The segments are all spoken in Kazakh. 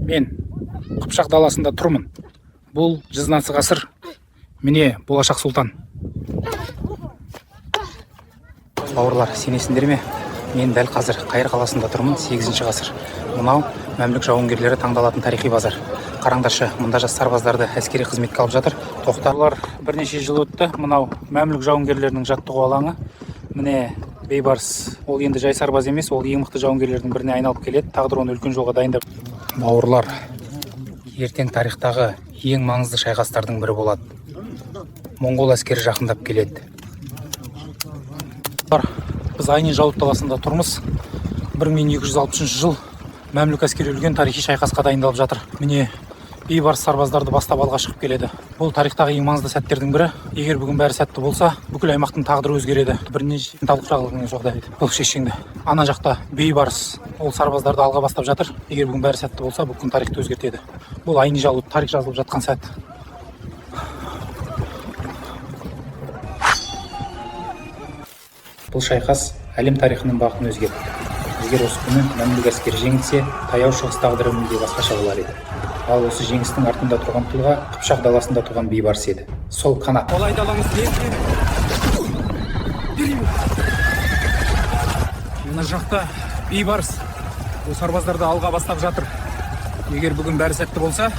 Мен Қыпшақ даласында тұрмын. Бұл 10 ғасыр. Міне болашақ сұлтан. Бауырлар, сенесіңдер ме? Мен дәл қазір Қайыр қаласында тұрмын, 8 ғасыр. Мынау мәмлүк жауынгерлері таңдалатын тарихи базар. Қараңдаршы, мұнда жас сарбаздарды әскери қызметке алып жатыр. Тоқтарлар бірнеше жыл өтті. Мынау мәмлүк жауынгерлерінің жаттығу алаңы. Міне бейбарыс. Ол енді жай сарбаз емес, ол ең мықты жауынгерлердің біріне айналып келеді. Тағдыр оны үлкен жолға дайындап. Бауырлар, ертең тарихтағы ең маңызды шайқастардың бірі болады. Моңғол әскері жақындап келеді. Біз Айни Жалут даласында тұрмыз. 1260 жыл мәмлүк әскері үлкен тарихи шайқасқа дайындалып жатыр. Міне бейбарыс сарбаздарды бастап алға шығып келеді. Бұл тарихтағы ең маңызды сәттердің бірі. Егер бүгін бәрі сәтті болса, бүкіл аймақтың тағдыры өзгереді. Бірнеше талық жағылған жағдай. Бұл шешеңді. Ана жақта бейбарыс ол сарбаздарды алға бастап жатыр. Егер бүгін бәрі сәтті болса, бүкіл тарихты өзгертеді. Бұл Айни Жалут тарих жазылып жатқан сәт. Бұл шайқас әлем тарихының бағытын өзгертті. Егер осы күні мәмлүк әскері жеңілсе, таяу шығыс тағдыры мүлде басқаша болар еді. Ал осы жеңістің артында тұрған тұлға Қыпшақ даласында туған бейбарыс еді. Сол қанат. Олай даламыз мына жақта бейбарыс ол сарбаздарды алға бастап жатыр. Егер бүгін бәрі сәтті болса,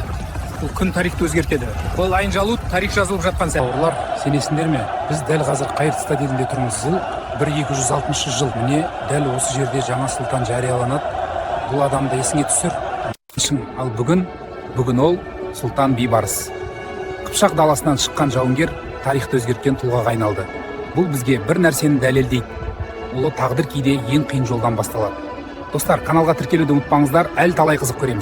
бұл күн тарихты өзгертеді. Бұл Айни Жалут тарих жазылып жатқан сәт. Бауырлар, сенесіңдер ме? Біз дәл қазір Қайыр стадионында тұрмыз. Жыл 1260 жыл. Міне дәл осы жерде жаңа сұлтан жарияланады. Бұл адамды есіңе түсір. Ал бүгін ол сұлтан бейбарыс. Қыпшақ даласынан шыққан жауынгер тарихты өзгерткен тұлғаға айналды. Бұл бізге бір нәрсені дәлелдейді. Ол тағдыр кейде ең қиын жолдан басталады. Достар, каналға тіркелуді ұмытпаңыздар, әлі талай қызық көреміз.